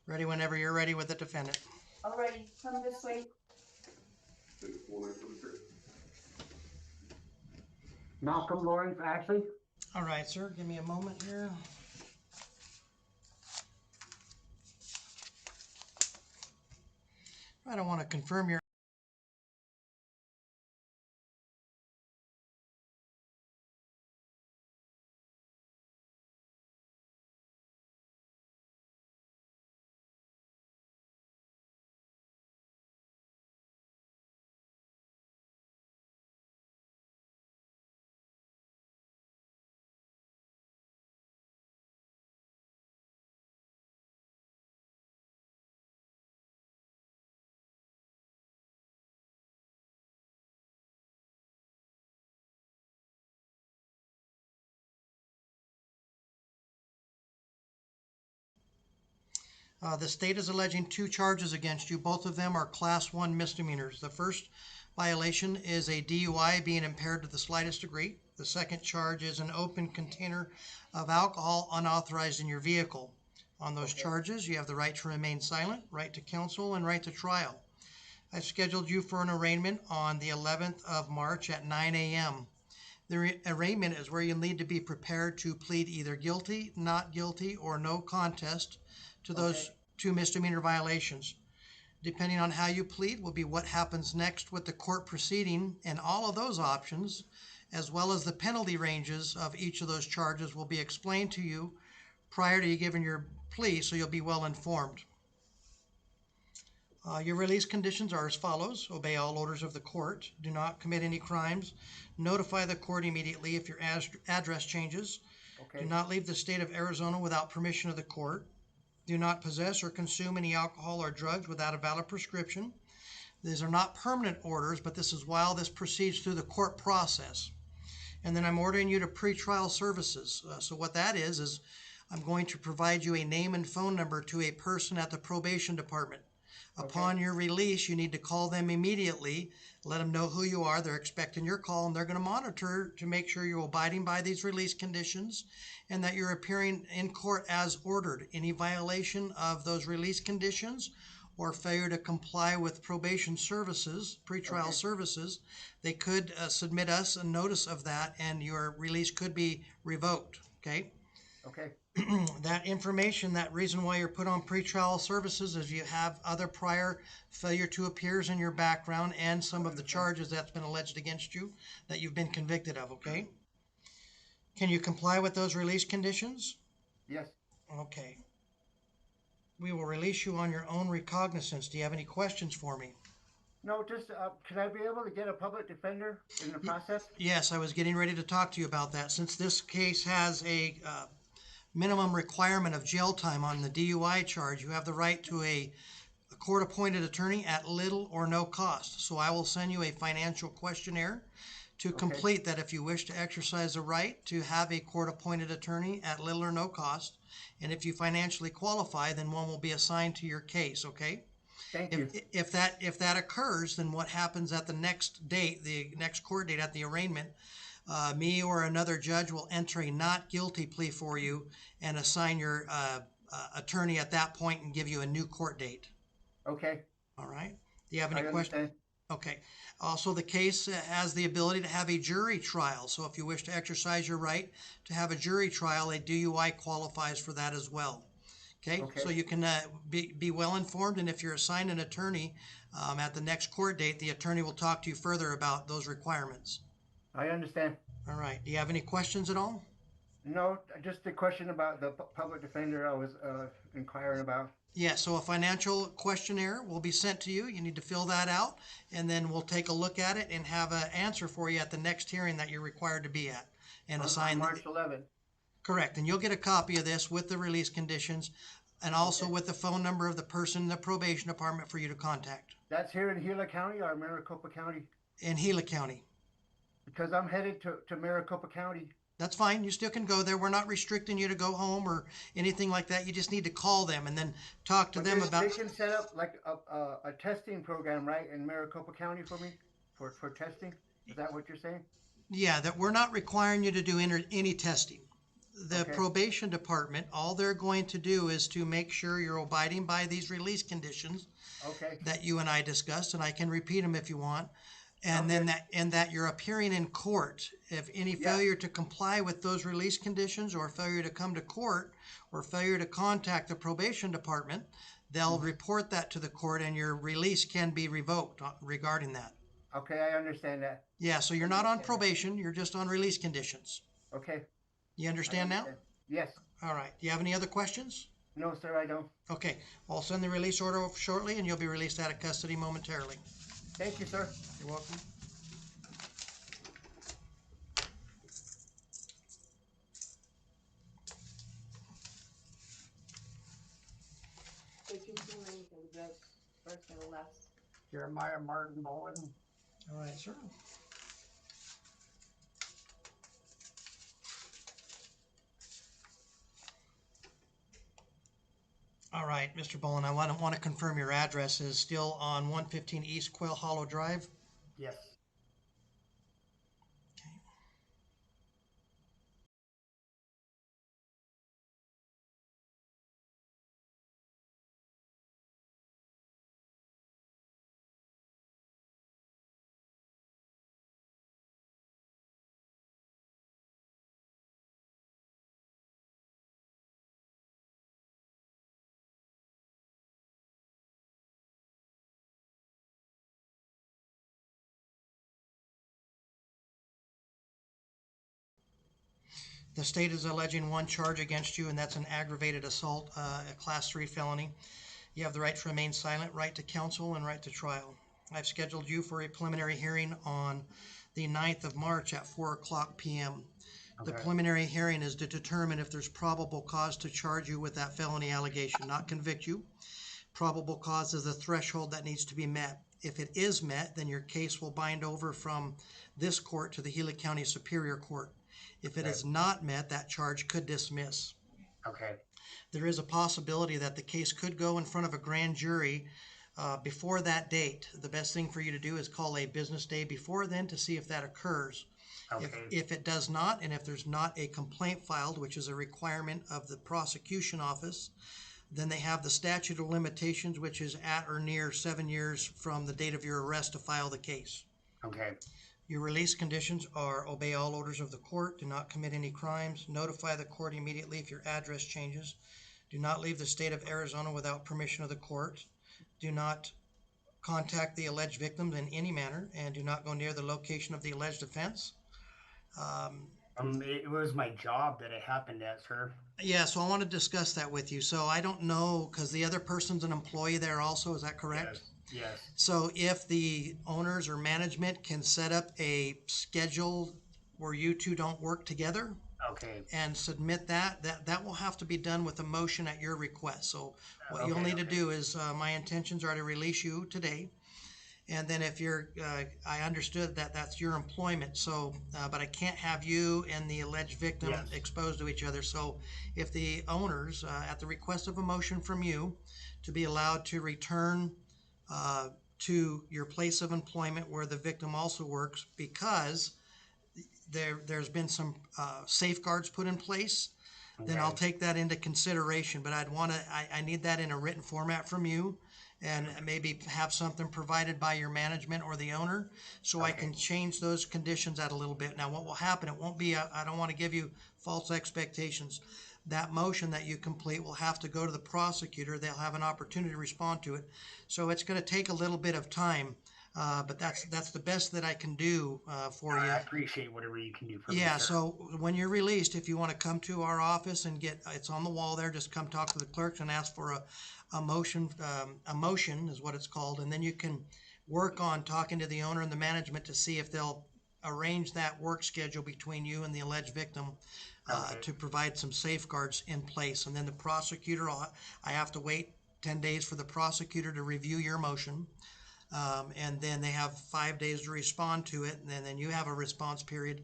Ready whenever you're ready with the defendant. Alrighty, come this way. Malcolm Lawrence Ashley. All right, sir, give me a moment here. I don't want to confirm your the state is alleging two charges against you. Both of them are Class 1 misdemeanors. The first violation is a DUI, being impaired to the slightest degree. The second charge is an open container of alcohol unauthorized in your vehicle. On those charges, you have the right to remain silent, right to counsel, and right to trial. I've scheduled you for an arraignment on the 11th of March at 9 a.m. The arraignment is where you need to be prepared to plead either guilty, not guilty, or no contest to those two misdemeanor violations. Depending on how you plead will be what happens next with the court proceeding, and all of those options, as well as the penalty ranges of each of those charges, will be explained to you prior to you giving your plea, so you'll be well informed. Your release conditions are as follows. Obey all orders of the court. Do not commit any crimes. Notify the court immediately if your address changes. Do not leave the state of Arizona without permission of the court. Do not possess or consume any alcohol or drugs without a valid prescription. These are not permanent orders, but this is while this proceeds through the court process. And then I'm ordering you to pretrial services. So what that is I'm going to provide you a name and phone number to a person at the probation department. Upon your release, you need to call them immediately, let them know who you are. They're expecting your call, and they're going to monitor to make sure you're abiding by these release conditions and that you're appearing in court as ordered. Any violation of those release conditions or failure to comply with probation services, pretrial services, they could submit us a notice of that, and your release could be revoked. Okay? That information, that reason why you're put on pretrial services is you have other prior failure to appears in your background and some of the charges that's been alleged against you that you've been convicted of, okay? Can you comply with those release conditions? Yes. Okay. We will release you on your own recognizance. Do you have any questions for me? No, just can I be able to get a public defender in the process? Yes, I was getting ready to talk to you about that. Since this case has a minimum requirement of jail time on the DUI charge, you have the right to a court-appointed attorney at little or no cost. So I will send you a financial questionnaire to complete that if you wish to exercise the right to have a court-appointed attorney at little or no cost. And if you financially qualify, then one will be assigned to your case, okay? Thank you. If that occurs, then what happens at the next date, the next court date at the arraignment, me or another judge will enter a not guilty plea for you and assign your attorney at that point and give you a new court date. Okay. All right. Do you have any I questions? understand. Okay. Also, the case has the ability to have a jury trial. So if you wish to exercise your right to have a jury trial, a DUI qualifies for that as well. Okay. So you can be well informed, and if you're assigned an attorney at the next court date, the attorney will talk to you further about those requirements. I understand. All right. Do you have any questions at all? No, just a question about the public defender I was inquiring about. Yeah, so a financial questionnaire will be sent to you. You need to fill that out, and then we'll take a look at it and have an answer for you at the next hearing that you're required to be at. And assign March 11th. Correct, and you'll get a copy of this with the release conditions and also with the phone number of the person in the probation department for you to contact. That's here in Gila County or Maricopa County? In Gila County. Because I'm headed to Maricopa County. That's fine. You still can go there. We're not restricting you to go home or anything like that. You just need to call them and then talk to them about. They can set up like a testing program, right, in Maricopa County for me for testing. Is that what you're saying? Yeah, that we're not requiring you to do any testing. The Okay. probation department, all they're going to do is to make sure you're abiding by these release conditions Okay. that you and I discussed, and I can repeat them if you want. And Okay. then that you're appearing in court. If any Yeah. failure to comply with those release conditions, or failure to come to court, or failure to contact the probation department, they'll report that to the court, and your release can be revoked regarding that. Okay, I understand that. Yeah, so you're not on probation, you're just on release conditions. Okay, You I understand now? understand. Yes. All right. Do you have any other questions? No, sir, I don't. Okay, I'll send the release order shortly, and you'll be released out of custody momentarily. Thank you, sir. You're welcome. Jeremiah Martin Bowen. All right, sir. All right, Mr. Bowen, I want to confirm your address is still on 115 East Quail Hollow Drive. Yes. Okay. The state is alleging one charge against you, and that's an aggravated assault, a Class 3 felony. You have the right to remain silent, right to counsel, and right to trial. I've scheduled you for a preliminary hearing on the 9th of March at 4 o'clock p.m. The Okay. preliminary hearing is to determine if there's probable cause to charge you with that felony allegation, not convict you. Probable cause is a threshold that needs to be met. If it is met, then your case will bind over from this court to the Gila County Superior Court. If it is not met, that charge could dismiss. Okay. There is a possibility that the case could go in front of a grand jury before that date. The best thing for you to do is call a business day before then to see if that occurs. Okay. If it does not, and if there's not a complaint filed, which is a requirement of the prosecution office, then they have the statute of limitations, which is at or near 7 years from the date of your arrest to file the case. Okay. Your release conditions are obey all orders of the court, do not commit any crimes, notify the court immediately if your address changes, do not leave the state of Arizona without permission of the court, do not contact the alleged victims in any manner, and do not go near the location of the alleged offense. It was my job that it happened at, sir. Yeah, so I want to discuss that with you. So I don't know, because the other person's an employee there also, is that correct? Yes. Yes. So if the owners or management can set up a schedule where you two don't work together Okay. and submit that will have to be done with a motion at your request. So what you'll need to do is, my intentions are to release you today. And then if you're, I understood that that's your employment, so, but I can't have you and the alleged victim Yes. exposed to each other. So if the owners, at the request of a motion from you, to be allowed to return to your place of employment where the victim also works, because there's been some safeguards put in place, then I'll take that into consideration. But I need that in a written format from you, and maybe have something provided by your management or the owner, so I can change those conditions out a little bit. Now, what will happen, it won't be, I don't want to give you false expectations. That motion that you complete will have to go to the prosecutor. They'll have an opportunity to respond to it. So it's going to take a little bit of time, but that's the best that I can do for you. I appreciate whatever you can do for me, Yeah, sir. so when you're released, if you want to come to our office and it's on the wall there, just come talk to the clerks and ask for a motion. A motion is what it's called, and then you can work on talking to the owner and the management to see if they'll arrange that work schedule between you and the alleged victim to provide some safeguards in place. And then the prosecutor, I have to wait 10 days for the prosecutor to review your motion. And then they have 5 days to respond to it, and then you have a response period.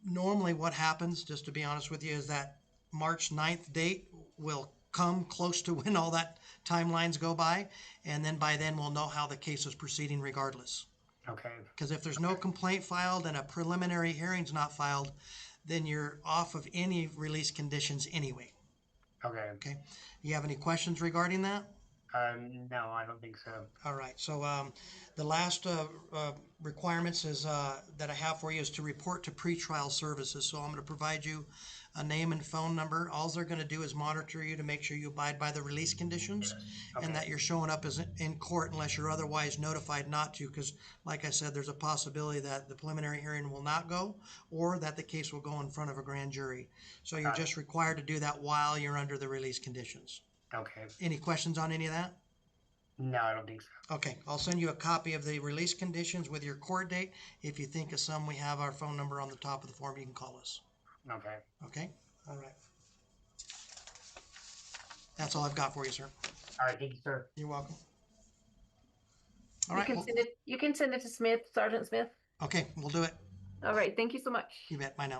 Normally what happens, just to be honest with you, is that March 9th date will come close to when all that timelines go by, and then by then we'll know how the case is proceeding regardless. Okay. Because if there's no complaint filed and a preliminary hearing's not filed, then you're off of any release conditions anyway. Okay. Okay. You have any questions regarding that? No, I don't think so. All right. So the last requirements is that I have for you is to report to pretrial services. So I'm going to provide you a name and phone number. All they're going to do is monitor you to make sure you abide by the release conditions Okay. and that you're showing up as in court unless you're otherwise notified not to. Because, like I said, there's a possibility that the preliminary hearing will not go or that the case will go in front of a grand jury. So you're Got it. just required to do that while you're under the release conditions. Okay. Any questions on any of that? No, I don't think so. Okay, I'll send you a copy of the release conditions with your court date. If you think of some, we have our phone number on the top of the form. You can call us. Okay. Okay? All right. That's all I've got for you, sir. All right. Thank you, sir. You're welcome. All You right. can Well, send it. You can send it to Smith, Sergeant Smith. okay, we'll do it. All right. Thank you so much. You bet. Bye now.